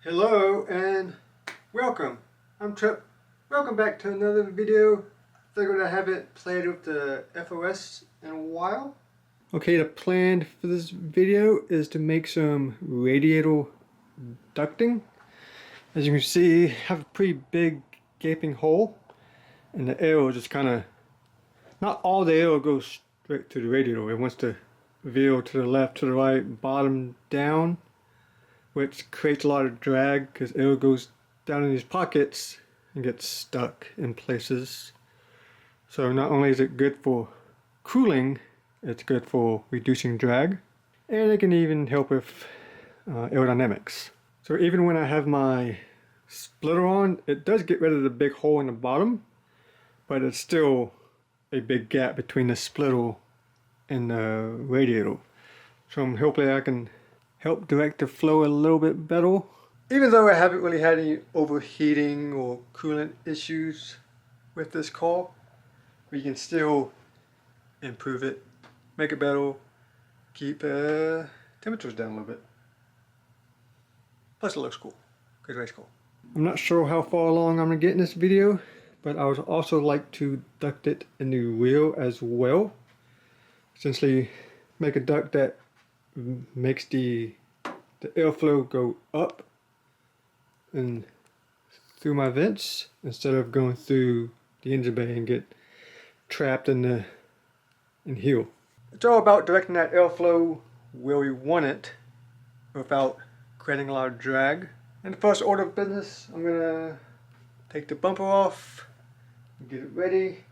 Hello and welcome. I'm Trip. Welcome back to another video. Figured I haven't played with the FRS in a while. Okay, the plan for this video is to make some radiator ducting. As you can see, I have a pretty big gaping hole, and the air just kind of, not all the air goes straight to the radiator. It wants to veer to the left, to the right, bottom down, which creates a lot of drag because air goes down in these pockets and gets stuck in places. So not only is it good for cooling, it's good for reducing drag, and it can even help with aerodynamics. So even when I have my splitter on, it does get rid of the big hole in the bottom, but it's still a big gap between the splitter and the radiator. So hopefully I can help direct the flow a little bit better. Even though I haven't really had any overheating or coolant issues with this car, we can still improve it, make it better, keep temperatures down a little bit. Plus it looks cool. Good race car. I'm not sure how far along I'm gonna get in this video, but I would also like to duct it in the rear as well. Essentially make a duct that makes the airflow go up and through my vents instead of going through the engine bay and get trapped in here. It's all about directing that airflow where we want it without creating a lot of drag. In the first order of business, I'm gonna take the bumper off, get it ready,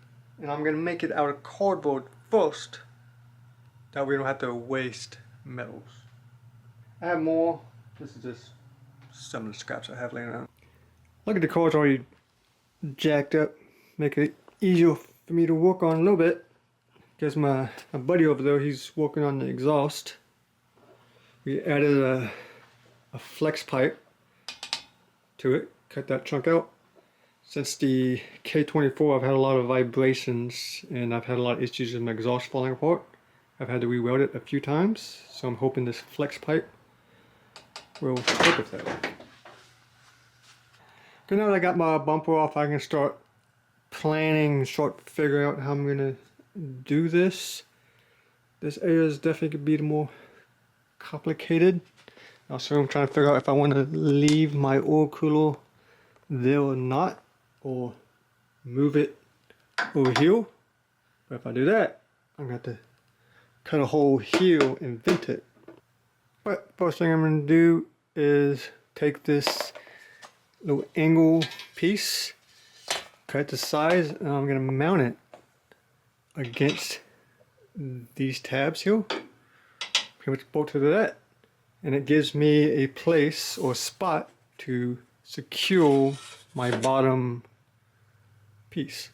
and I'm gonna make it out of cardboard first. That way we don't have to waste metals. I have more. This is just some of the scraps I have laying around. Look at the car's already jacked up. Make it easier for me to work on a little bit. Because my buddy over there, he's working on the exhaust. We added a flex pipe to it. Cut that chunk out. Since the K24, I've had a lot of vibrations and I've had a lot of issues with my exhaust falling apart. I've had to re-weld it a few times, so I'm hoping this flex pipe will help with that. Okay, now that I got my bumper off, I can start planning, start figuring out how I'm gonna do this. This area is definitely gonna be the more complicated. Also, I'm trying to figure out if I want to leave my oil cooler there or not, or move it over here. But if I do that, I'm gonna have to cut a hole here and vent it. But first thing I'm going to do is take this little angle piece, cut the size, and I'm going to mount it against these tabs here. Pretty much bolt to that. And it gives me a place or spot to secure my bottom piece.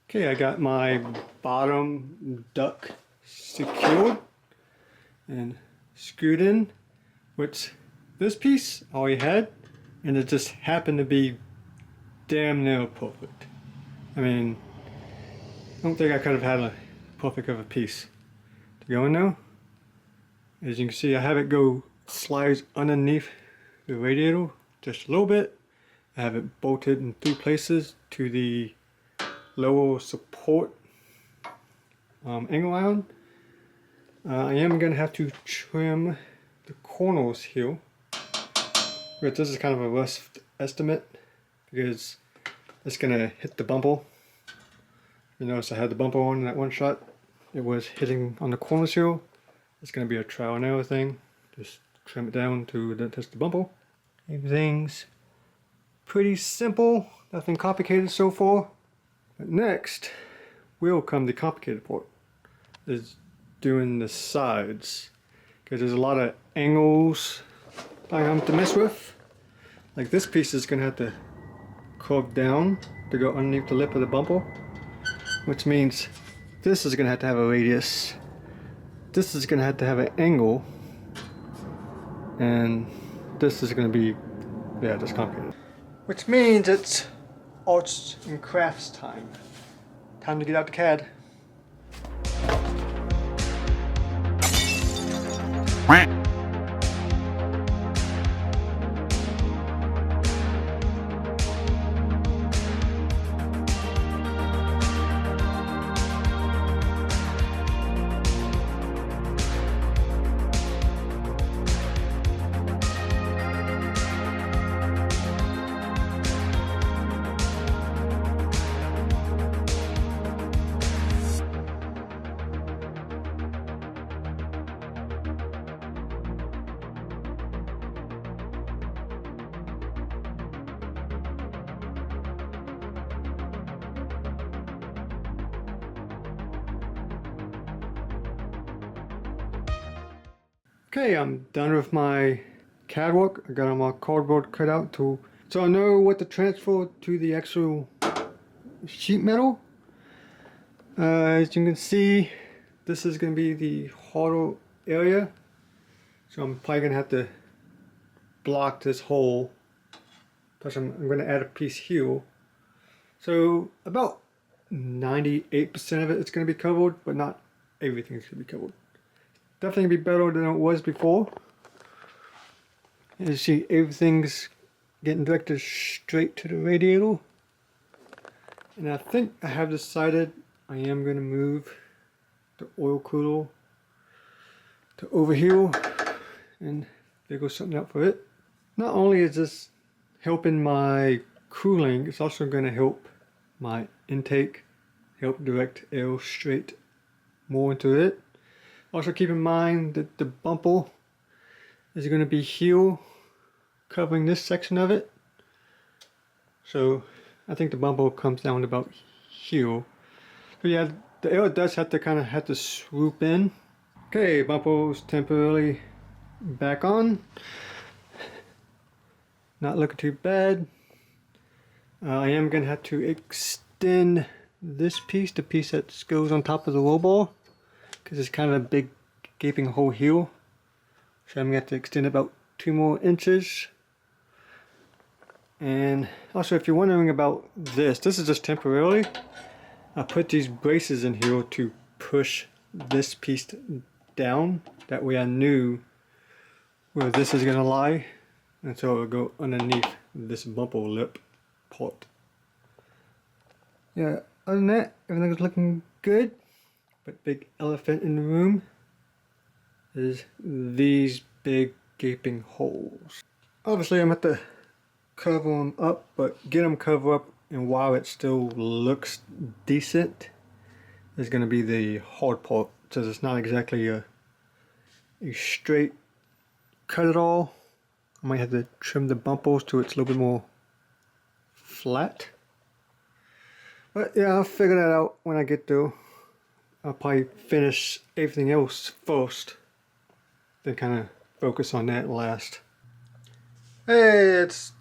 Okay, I got my bottom duct secured and screwed in, which this piece I already had, and it just happened to be damn near perfect. I mean, I don't think I could have had a perfect of a piece to go in now. As you can see, I have it go slides underneath the radiator just a little bit. I have it bolted in 3 places to the lower support angle iron. I am going to have to trim the corners here, but this is kind of a rough estimate because it's going to hit the bumper. You notice I had the bumper on in that one shot. It was hitting on the corners here. It's going to be a trial and error thing. Just trim it down to touch the bumper. Everything's pretty simple, nothing complicated so far. But next will come the complicated part, is doing the sides, because there's a lot of angles I have to mess with. Like this piece is going to have to curve down to go underneath the lip of the bumper, which means this is going to have a radius, this is going to have an angle, and this is going to be, yeah, just complicated. Which means it's arts and crafts time. Time to get out the CAD. Okay, I'm done with my CAD work. I got my cardboard cut out so I know what to transfer to the actual sheet metal. As you can see, this is going to be the hollow area, so I'm probably going to have to block this hole. Plus I'm going to add a piece here. So about 98% of it is going to be covered, but not everything is going to be covered. Definitely gonna be better than it was before. As you see, everything's getting directed straight to the radiator. And I think I have decided I am gonna move the oil cooler to over here and figure something out for it. Not only is this helping my cooling, it's also gonna help my intake, help direct air straight more into it. Also keep in mind that the bumper is going to be here covering this section of it. So I think the bumper comes down to about here. So yeah, the air does have to swoop in. Okay, bumper's temporarily back on. Not looking too bad. I am going to have to extend this piece, the piece that goes on top of the roll bar, because it's kind of a big gaping hole here. So I'm going to have to extend about 2 more inches. And also, if you're wondering about this is just temporarily. I put these braces in here to push this piece down. That way I knew where this is going to lie. And so it will go underneath this bumper lip part. Yeah, other than that, everything's looking good. But big elephant in the room is these big gaping holes. Obviously I'm going to have to cover them up, but get them covered up and while it still looks decent is going to be the hard part, since it's not exactly a straight cut at all. I might have to trim the bumpers so it's a little bit more flat. But yeah, I'll figure that out when I get there. I'll probably finish everything else first, then kind of focus on that last. Hey, it's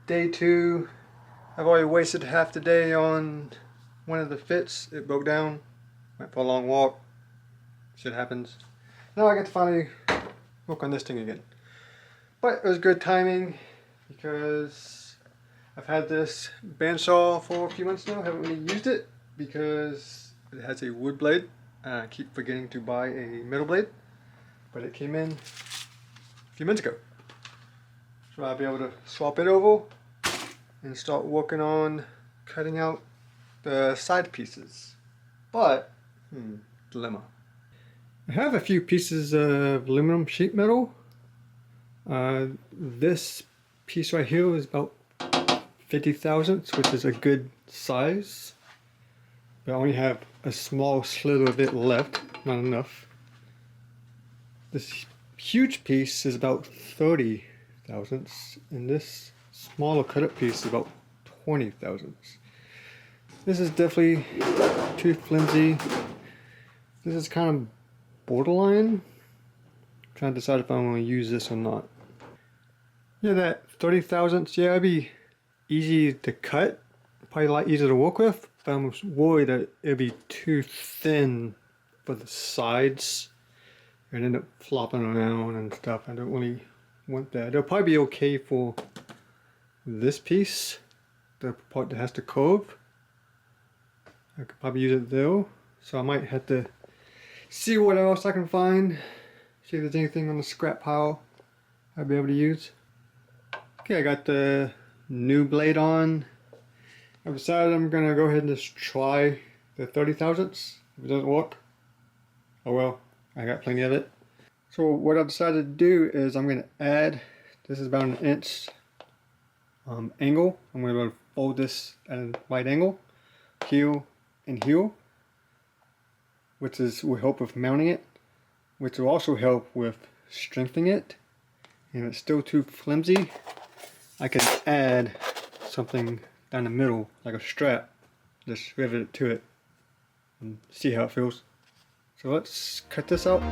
day 2. I've already wasted half the day on one of the fits. It broke down, went for a long walk, shit happens. Now I get to finally work on this thing again. But it was good timing because I've had this bandsaw for a few months now, haven't really used it because it has a wood blade. I keep forgetting to buy a metal blade, but it came in a few minutes ago. So I'll be able to swap it over and start working on cutting out the side pieces. But, dilemma. I have a few pieces of aluminum sheet metal. This piece right here is about 50 thousandths, which is a good size. But I only have a small slither of it left, not enough. This huge piece is about 30 thousandths, and this smaller cut up piece is about 20 thousandths. This is definitely too flimsy. This is kind of borderline. I'm trying to decide if I want to use this or not. Yeah, that 30 thousandths, yeah, it'd be easy to cut, probably a lot easier to work with, but I'm worried that it'd be too thin for the sides and end up flopping around and stuff. I don't really want that. It'll probably be okay for this piece, the part that has to curve. I could probably use it though, so I might have to see what else I can find, see if there's anything on the scrap pile I'll be able to use. Okay, I got the new blade on. I decided I'm gonna go ahead and just try the 30 thousandths. If it doesn't work, oh well, I got plenty of it. So what I've decided to do is I'm gonna add, this is about an inch angle. I'm gonna fold this at a right angle, heel and heel, which will help with mounting it, which will also help with strengthening it. And if it's still too flimsy, I can add something down the middle, like a strap, just rivet it to it and see how it feels. So let's cut this out.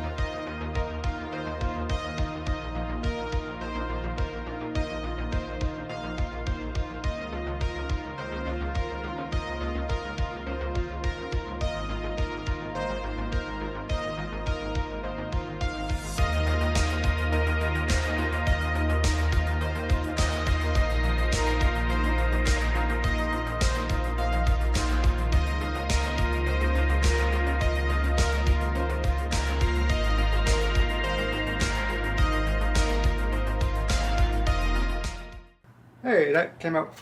Hey, that came out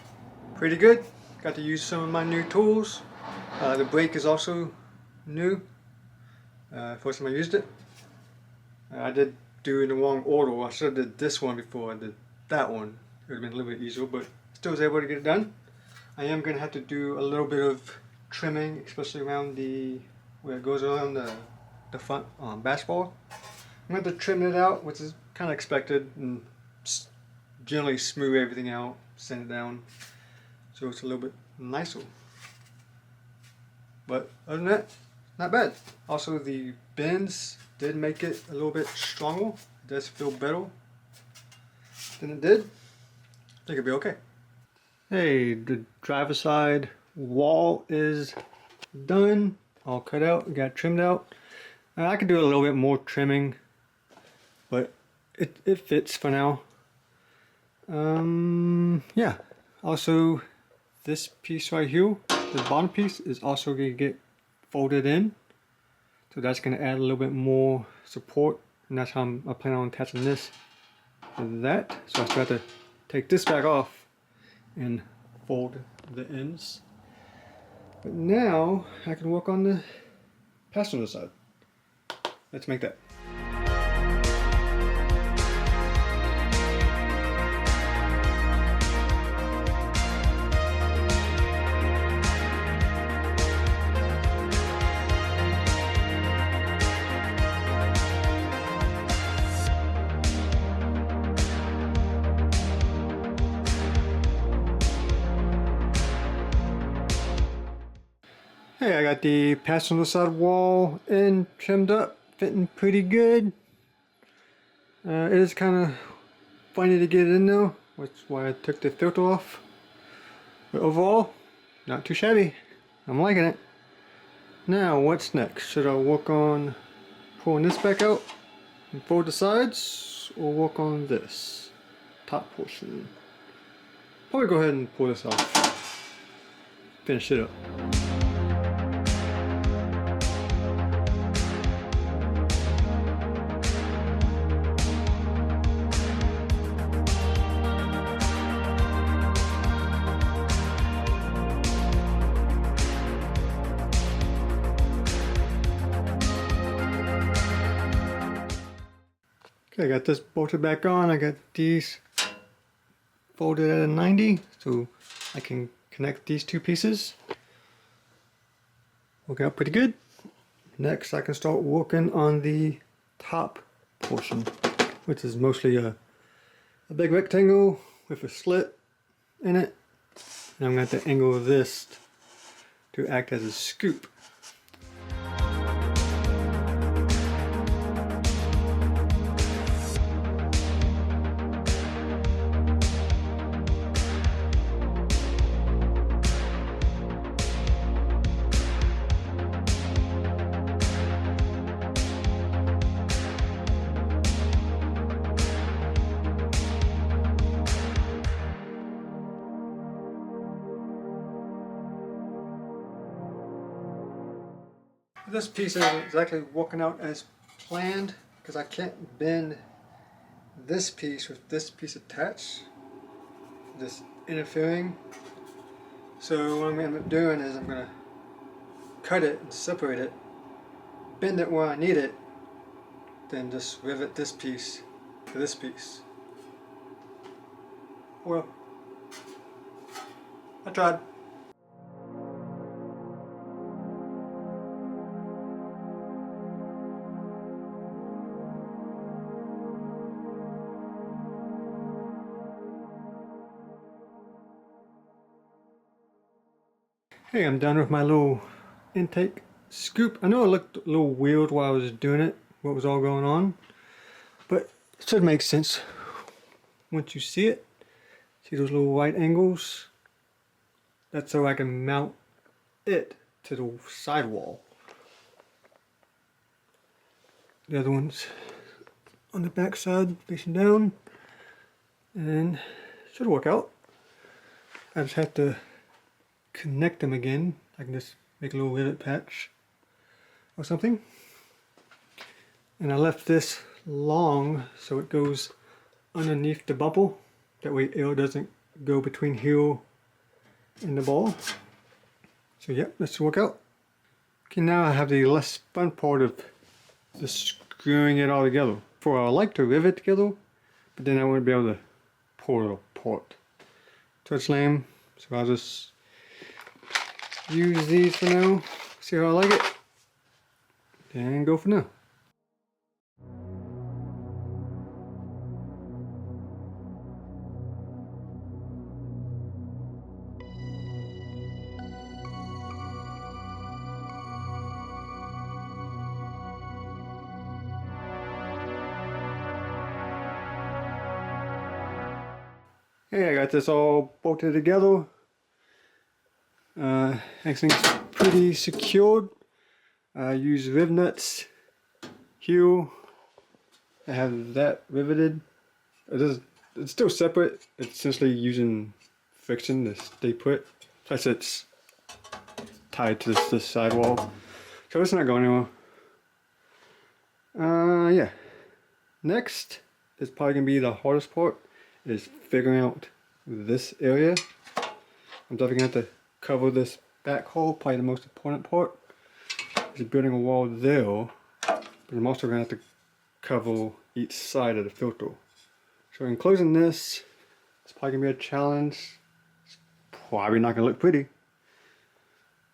pretty good. Got to use some of my new tools. The brake is also new. First time I used it. I did do it in the wrong order. I should have did this one before I did that one. It would have been a little bit easier, but still was able to get it done. I am going to have to do a little bit of trimming, especially around where it goes around the front basketball. I'm going to have to trim it out, which is kind of expected, and generally smooth everything out, sand it down, so it's a little bit nicer. But other than that, not bad. Also, the bends did make it a little bit stronger. It does feel better than it did. I think it'll be okay. Hey, the driver's side wall is done, all cut out, got trimmed out. I could do a little bit more trimming, but it fits for now. Yeah, also this piece right here, the bottom piece, is also going to get folded in, so that's going to add a little bit more support, and that's how I plan on attaching this to that. So I still have to take this back off and fold the ends, but now I can work on the passenger side. Let's make that. Hey, I got the passenger side wall in trimmed up, fitting pretty good. It is kind of funny to get in though, which is why I took the filter off. But overall, not too shabby. I'm liking it. Now, what's next? Should I work on pulling this back out and fold the sides, or work on this top portion? Probably go ahead and pull this off. Finish it up. Okay, I got this bolted back on. I got these folded at a 90, so I can connect these two pieces. Working out pretty good. Next, I can start working on the top portion. which is mostly a big rectangle with a slit in it. And I'm going to have to angle this to act as a scoop. This piece isn't exactly working out as planned because I can't bend this piece with this piece attached, this interfering. So what I'm going to end up doing is I'm going to cut it and separate it, bend it where I need it, then just rivet this piece to this piece. Well, I tried. Hey, I'm done with my little intake scoop. I know it looked a little weird while I was doing it, what was all going on, but it should make sense once you see it. See those little right angles? That's so I can mount it to the sidewall. The other one's on the back side facing down, and it should work out. I just have to connect them again. I can just make a little rivet patch or something. And I left this long so it goes underneath the bubble. That way air doesn't go between heel and the ball. So yeah, let's work out. Okay, now I have the less fun part of just screwing it all together. For I like to rivet together, but then I wouldn't be able to pull it apart. So it's lame, so I'll just use these for now, see how I like it, and go for now. Hey, I got this all bolted together. Everything's pretty secured. I use riv nuts, heel. I have that riveted. It's still separate. It's essentially using friction to stay put. Plus it's tied to this sidewall. So it's not going anywhere. Yeah. Next is probably going to be the hardest part, is figuring out this area. I'm definitely going to have to cover this back hole, probably the most important part. Is building a wall there, but I'm also going to have to cover each side of the filter. So enclosing this, it's probably going to be a challenge. It's probably not going to look pretty.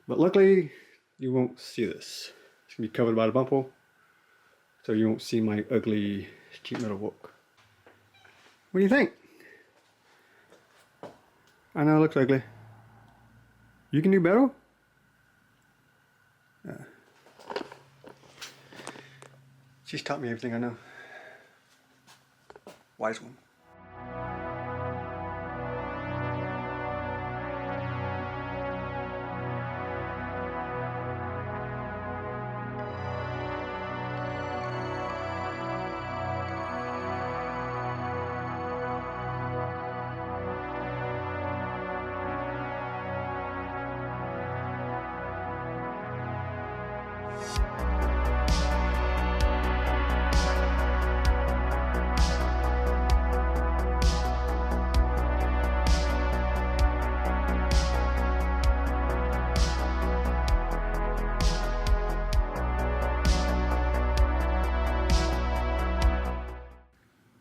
But luckily, you won't see this. It's going to be covered by the bumper, so you won't see my ugly sheet metal work. What do you think? I know it looks ugly. You can do better? She's taught me everything I know. Wise one.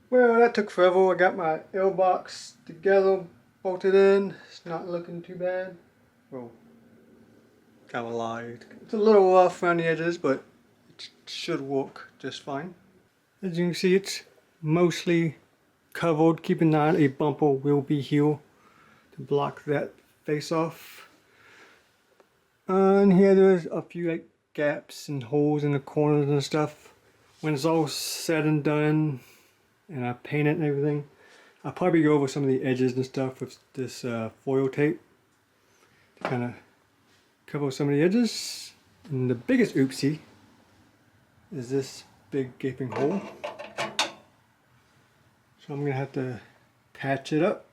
Well, that took forever. I got my L box together, bolted in. It's not looking too bad. Well, kind of lied. It's a little rough around the edges, but it should work just fine. As you can see, it's mostly covered. Keep in mind a bumper will be here to block that face off. And here there's a few like gaps and holes in the corners and stuff. When it's all said and done and I paint it and everything, I'll probably go over some of the edges and stuff with this foil tape to kind of cover some of the edges. And the biggest oopsie is this big gaping hole. So I'm gonna have to patch it up.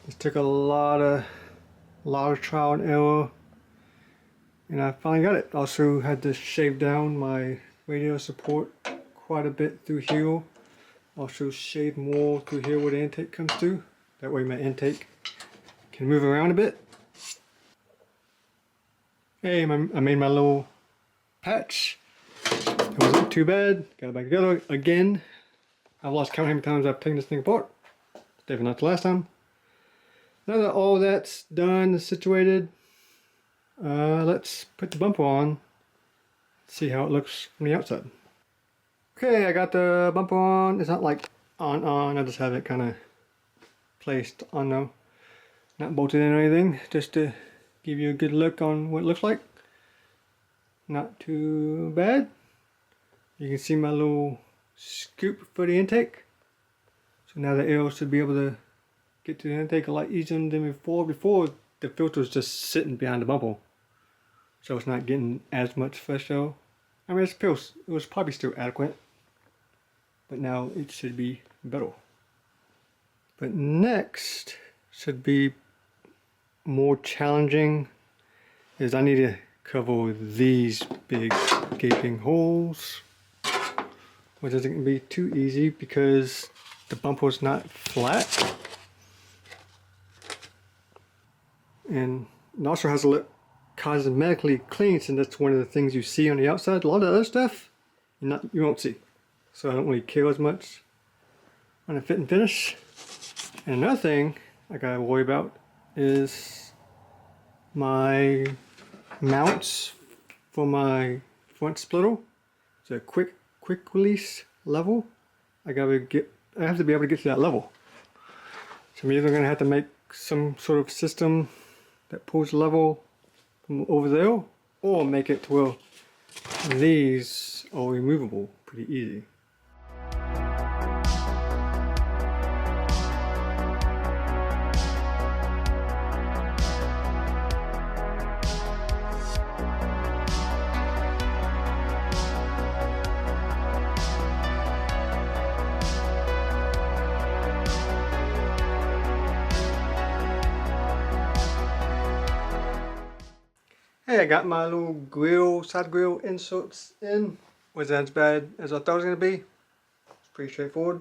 This took a lot of trial and error, and I finally got it. Also had to shave down my radiator support quite a bit through here. Also shave more through here where the intake comes to. That way my intake can move around a bit. Hey, I made my little patch. It wasn't too bad. Got it back together again. I've lost count how many times I've taken this thing apart. Definitely not the last time. Now that all that's done and situated, let's put the bumper on. See how it looks from the outside. Okay, I got the bumper on. It's not like on. I just have it kind of placed on though. Not bolted in or anything. Just to give you a good look on what it looks like. Not too bad. You can see my little scoop for the intake. So now the air should be able to get to the intake a lot easier than before. Before the filter was just sitting behind the bumper, so it's not getting as much fresh air. I mean, it was probably still adequate, but now it should be better. But next should be more challenging, is I need to cover these big gaping holes, which isn't going to be too easy because the bumper is not flat, and it also has to look cosmetically clean, since that's one of the things you see on the outside. A lot of other stuff you won't see, so I don't really care as much on the fit and finish. And another thing I gotta worry about is my mounts for my front splitter. It's a quick release level. I have to be able to get to that level. So I'm either gonna have to make some sort of system that pulls level from over there, or make it to where these are removable pretty easy. Hey, I got my little side grill inserts in. Wasn't as bad as I thought it was going to be. It's pretty straightforward.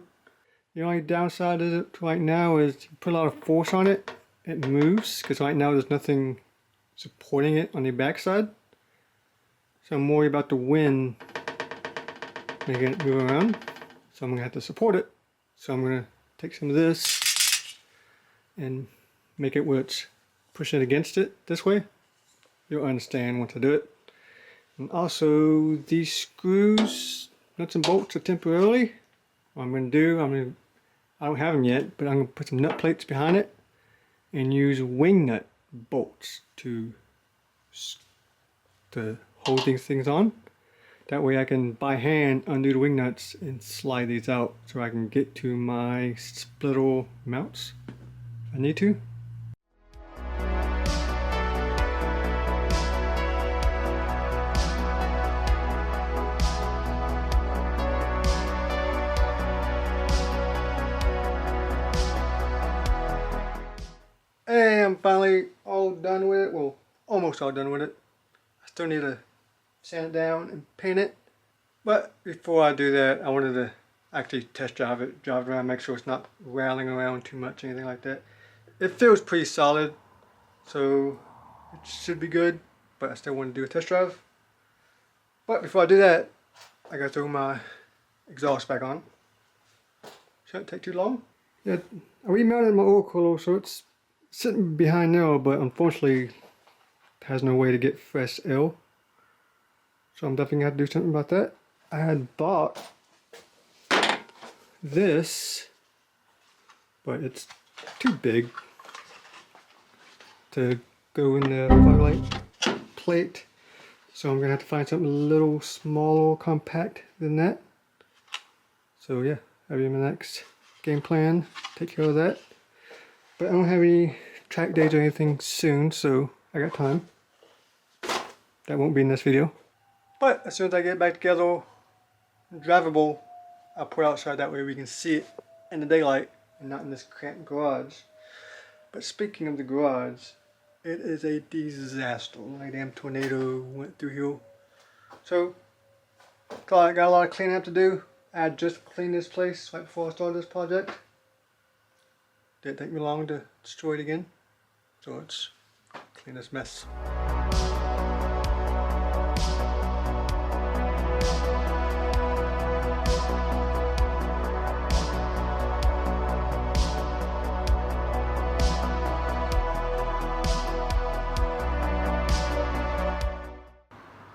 The only downside of it right now is you put a lot of force on it, it moves, because right now there's nothing supporting it on the backside. So I'm worried about the wind making it move around. So I'm going to have to support it. So I'm going to take some of this and make it where it's pushing against it this way. You'll understand once I do it. And also these screws, nuts and bolts are temporarily. What I'm going to do, I don't have them yet, but I'm going to put some nut plates behind it and use wing nut bolts to hold these things on. That way I can by hand undo the wing nuts and slide these out so I can get to my splitter mounts if I need to. Hey, I'm finally all done with it. Well, almost all done with it. I still need to sand it down and paint it. But before I do that, I wanted to actually test drive it around, make sure it's not rattling around too much, anything like that. It feels pretty solid, so it should be good, but I still want to do a test drive. But before I do that, I gotta throw my exhaust back on. Shouldn't take too long. Yeah, I remounted my oil cooler, so it's sitting behind there, but unfortunately it has no way to get fresh air. So I'm definitely gonna have to do something about that. I had bought this, but it's too big to go in the floodlight plate. So I'm gonna have to find something a little smaller, compact than that. So yeah, that'll be my next game plan. Take care of that. But I don't have any track days or anything soon, so I got time. That won't be in this video. But as soon as I get back together, drivable, I'll put it outside, that way we can see it in the daylight and not in this cramped garage. But speaking of the garage, it is a disaster. Like a damn tornado went through here. So, I got a lot of cleaning up to do. I just cleaned this place right before I started this project. Didn't take me long to destroy it again. So let's clean this mess.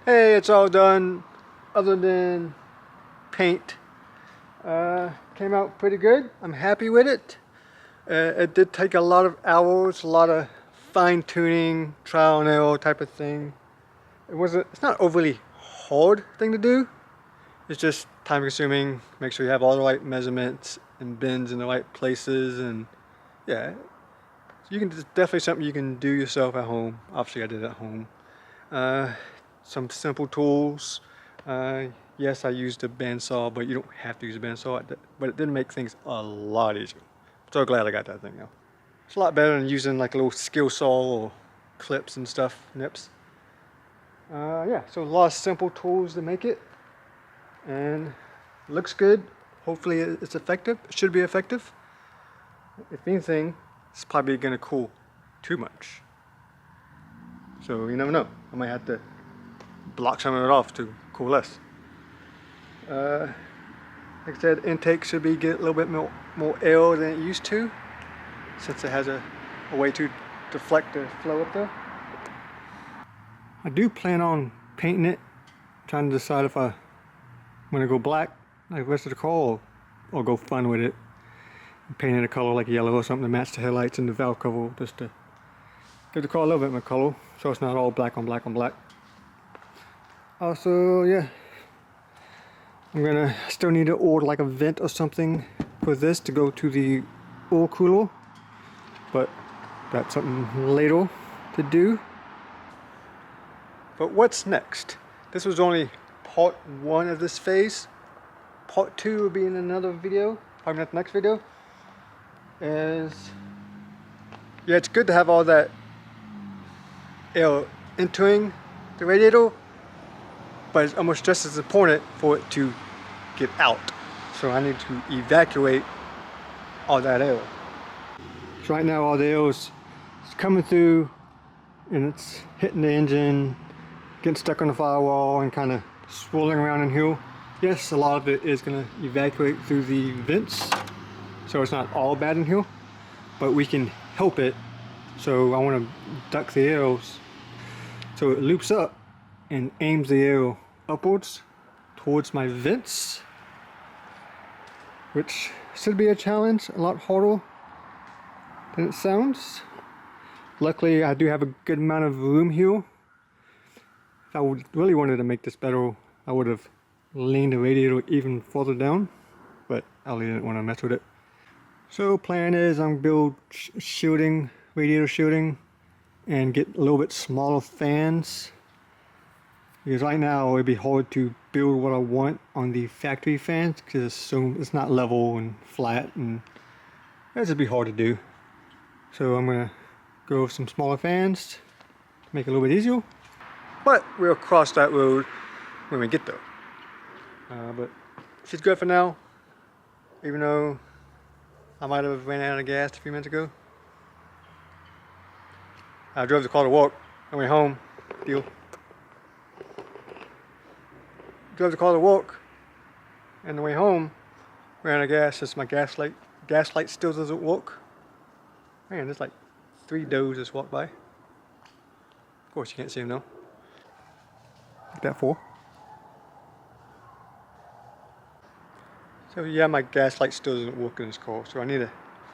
Hey, it's all done other than paint. Came out pretty good. I'm happy with it. It did take a lot of hours, a lot of fine-tuning, trial and error type of thing. It's not overly hard thing to do. It's just time consuming. Make sure you have all the right measurements and bends in the right places, and yeah, it's definitely something you can do yourself at home. Obviously I did it at home. Some simple tools. Yes, I used a bandsaw, but you don't have to use a bandsaw. But it did make things a lot easier. So glad I got that thing now. It's a lot better than using like a little skill saw or clips and stuff, nips. Yeah, so a lot of simple tools to make it. And it looks good. Hopefully it's effective. It should be effective. If anything, it's probably gonna cool too much. So you never know. I might have to block some of it off to cool less. Like I said, intake should be get a little bit more air than it used to, since it has a way to deflect the flow up there. I do plan on painting it, trying to decide if I want to go black like the rest of the car, or go fun with it and paint it a color like yellow or something to match the headlights and the valve cover, just to give the car a little bit more color so it's not all black on black on black. Also, yeah, I'm gonna still need to order like a vent or something for this to go to the oil cooler, but that's something later to do. But what's next? This was only part 1 of this phase. Part 2 will be in another video, probably not the next video. Yeah, it's good to have all that air entering the radiator, but it's almost just as important for it to get out. So I need to evacuate all that air. So right now all the air is coming through and it's hitting the engine, getting stuck on the firewall and kind of swirling around in here. Yes, a lot of it is going to evacuate through the vents, so it's not all bad in here, but we can help it. So I want to duct the air so it loops up and aims the air upwards towards my vents, which should be a challenge, a lot harder than it sounds. Luckily I do have a good amount of room here. If I really wanted to make this better, I would have leaned the radiator even further down, but I really didn't want to mess with it. So plan is I'm build shielding, radiator shielding, and get a little bit smaller fans, because right now it'd be hard to build what I want on the factory fans because it's not level and flat, and it'd just be hard to do. So I'm gonna go with some smaller fans to make it a little bit easier, but we'll cross that road when we get there. But she's good for now, even though I might have ran out of gas a few minutes ago. I drove the car to work. I went home. Deal. Drove the car to work, and the way home, ran out of gas. Since my gas light still doesn't work. Man, there's like 3 does just walked by. Of course, you can't see them though. Like that 4. So yeah, my gas light still doesn't work in this car, so I need to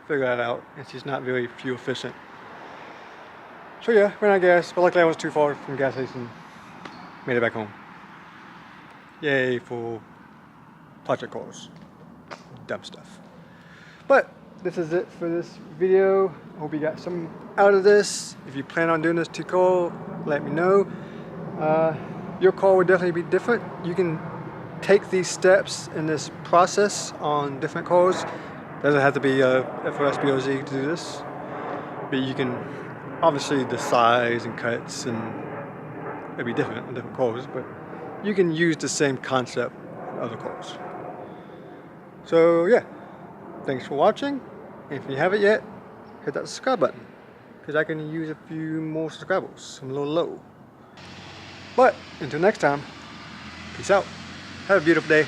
figure that out. It's just not very fuel efficient. So yeah, ran out of gas, but luckily I was too far from the gas station. Made it back home. Yay for project cars. Dumb stuff. But this is it for this video. I hope you got some out of this. If you plan on doing this to car, let me know. Your car would definitely be different. You can take these steps in this process on different cars. Doesn't have to be a FRS BOZ to do this, but you can, obviously the size and cuts and it'll be different on different cars, but you can use the same concept on other cars. So yeah, thanks for watching. If you haven't yet, hit that subscribe button, because I can use a few more subscribers. I'm a little low. But until next time, peace out. Have a beautiful day.